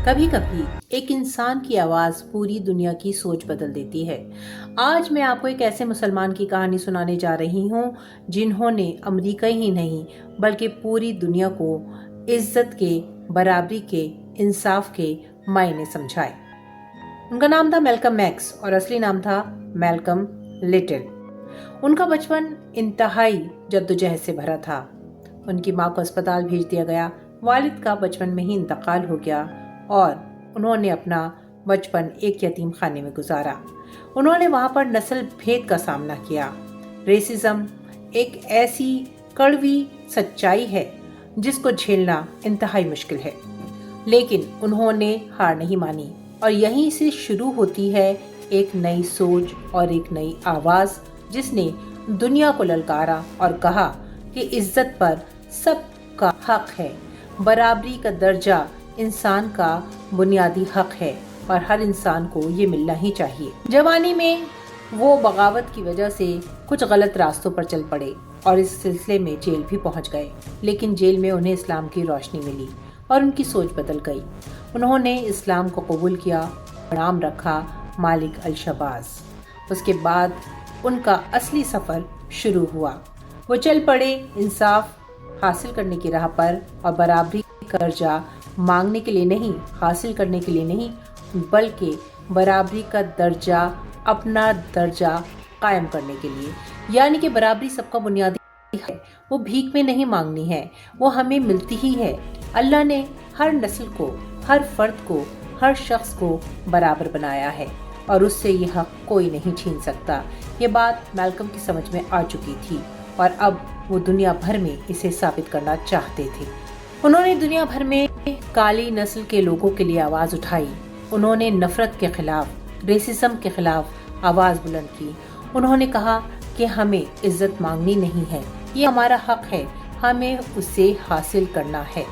कभी कभी एक इंसान की आवाज़ पूरी दुनिया की सोच बदल देती है। आज मैं आपको एक ऐसे मुसलमान की कहानी सुनाने जा रही हूँ जिन्होंने अमेरिका ही नहीं बल्कि पूरी दुनिया को इज्जत के, बराबरी के, इंसाफ के मायने समझाए। उनका नाम था मैल्कम एक्स और असली नाम था मैल्कम लिटिल। उनका बचपन इंतहाई जद्दोजहद से भरा था। उनकी माँ को अस्पताल भेज दिया गया, वालिद का बचपन में ही इंतकाल हो गया और उन्होंने अपना बचपन एक यतीम खाने में गुजारा। उन्होंने वहाँ पर नस्ल भेद का सामना किया। रेसिज्म एक ऐसी कड़वी सच्चाई है जिसको झेलना इंतहाई मुश्किल है, लेकिन उन्होंने हार नहीं मानी और यहीं से शुरू होती है एक नई सोच और एक नई आवाज़ जिसने दुनिया को ललकारा और कहा कि इज्जत पर सबका हक है, बराबरी का दर्जा इंसान का बुनियादी हक है और हर इंसान को ये मिलना ही चाहिए। जवानी में वो बगावत की वजह से कुछ गलत रास्तों पर चल पड़े और इस सिलसिले में जेल भी पहुंच गए, लेकिन जेल में उन्हें इस्लाम की रोशनी मिली और उनकी सोच बदल गई। उन्होंने इस्लाम को कबूल किया, नाम रखा मालिक अल शबाज। उसके बाद उनका असली सफ़र शुरू हुआ। वो चल पड़े इंसाफ हासिल करने की राह पर और बराबरी का दर्जा मांगने के लिए नहीं, हासिल करने के लिए नहीं, बल्कि बराबरी का दर्जा, अपना दर्जा कायम करने के लिए। यानी कि बराबरी सबका बुनियादी है, वो भीख में नहीं मांगनी है, वो हमें मिलती ही है। अल्लाह ने हर नस्ल को, हर फर्द को, हर शख्स को बराबर बनाया है और उससे ये हक कोई नहीं छीन सकता। ये बात मैल्कम की समझ में आ चुकी थी और अब वो दुनिया भर में इसे साबित करना चाहते थे। उन्होंने दुनिया भर में काली नस्ल के लोगों के लिए आवाज़ उठाई। उन्होंने नफरत के खिलाफ, रेसिज्म के खिलाफ आवाज़ बुलंद की। उन्होंने कहा कि हमें इज्जत मांगनी नहीं है, ये हमारा हक है, हमें उसे हासिल करना है।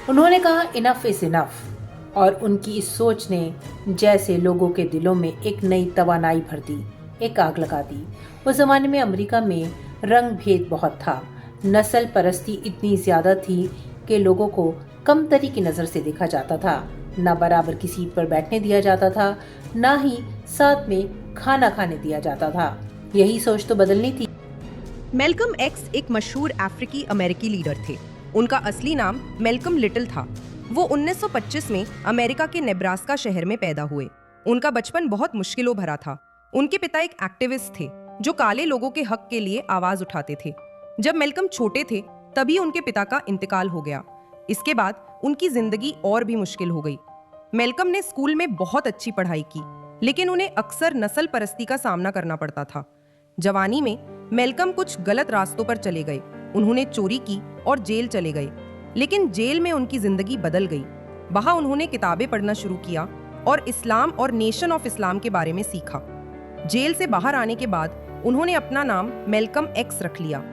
उन्होंने कहा इनफ इज़ इनफ और उनकी इस सोच ने जैसे लोगों के दिलों में एक नई तवानाई भर दी, एक आग लगा दी। उस ज़माने में अमेरिका में रंग भेद बहुत था, नस्ल परस्ती इतनी ज़्यादा थी कि लोगों को कम तरी की नज़र से देखा जाता था। ना बराबर की सीट पर बैठने दिया जाता था, ना ही साथ में खाना खाने दिया जाता था। यही सोच तो बदलनी थी। मैल्कम एक्स एक मशहूर अफ्रीकी अमेरिकी लीडर थे। उनका असली नाम मैल्कम लिटिल था। वो 1925 में अमेरिका के नेब्रास्का शहर में पैदा हुए। उनका बचपन बहुत मुश्किलों भरा था। उनके पिता एक एक्टिविस्ट थे जो काले लोगों के हक के लिए आवाज उठाते थे। जब मैल्कम छोटे थे तभी उनके पिता का इंतकाल हो गया। इसके बाद उनकी जिंदगी और भी मुश्किल हो गई। मैल्कम ने स्कूल में बहुत अच्छी पढ़ाई की, लेकिन उन्हें अक्सर नस्ल परस्ती का सामना करना पड़ता था। जवानी में मैल्कम कुछ गलत रास्तों पर चले गए। उन्होंने चोरी की और जेल चले गए, लेकिन जेल में उनकी जिंदगी बदल गई। वहां उन्होंने किताबें पढ़ना शुरू किया और इस्लाम और नेशन ऑफ इस्लाम के बारे में सीखा। जेल से बाहर आने के बाद उन्होंने अपना नाम मैल्कम एक्स रख लिया।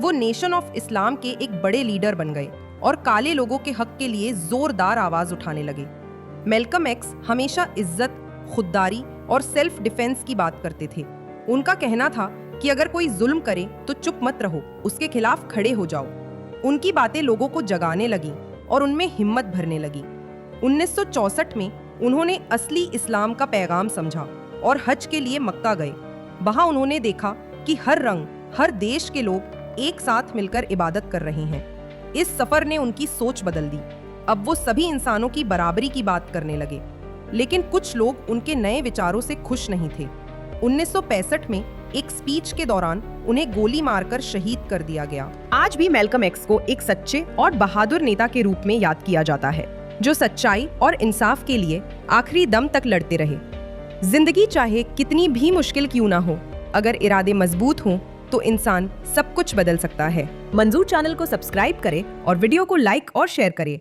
वो नेशन ऑफ इस्लाम के एक बड़े लीडर बन गए और काले लोगों के हक के लिए जोरदार आवाज उठाने लगे। मैल्कम एक्स हमेशा इज्जत, खुददारी और सेल्फ डिफेंस की बात करते थे। उनका कहना था कि अगर कोई जुल्म करे तो चुप मत रहो, उसके खिलाफ खड़े हो जाओ। उनकी बातें लोगों को जगाने लगी और उनमें हिम्मत भरने लगी। 1964 में उन्होंने असली इस्लाम का पैगाम समझा और हज के लिए मक्का गए। वहां उन्होंने देखा कि हर रंग, हर देश के लोग एक साथ मिलकर इबादत कर रहे हैं। इस सफर ने उनकी सोच बदल दी। अब वो सभी इंसानों की बराबरी की बात करने लगे, लेकिन कुछ लोग उनके नए विचारों से खुश नहीं थे। 1965 में एक स्पीच के दौरान उन्हें गोली मारकर शहीद कर दिया गया। आज भी मैल्कम एक्स को एक सच्चे और बहादुर नेता के रूप में याद किया जाता है, जो सच्चाई और इंसाफ के लिए आखिरी दम तक लड़ते रहे। जिंदगी चाहे कितनी भी मुश्किल क्यों ना हो, अगर इरादे मजबूत हों तो इंसान सब कुछ बदल सकता है। मंजूर चैनल को सब्सक्राइब करें और वीडियो को लाइक और शेयर करें।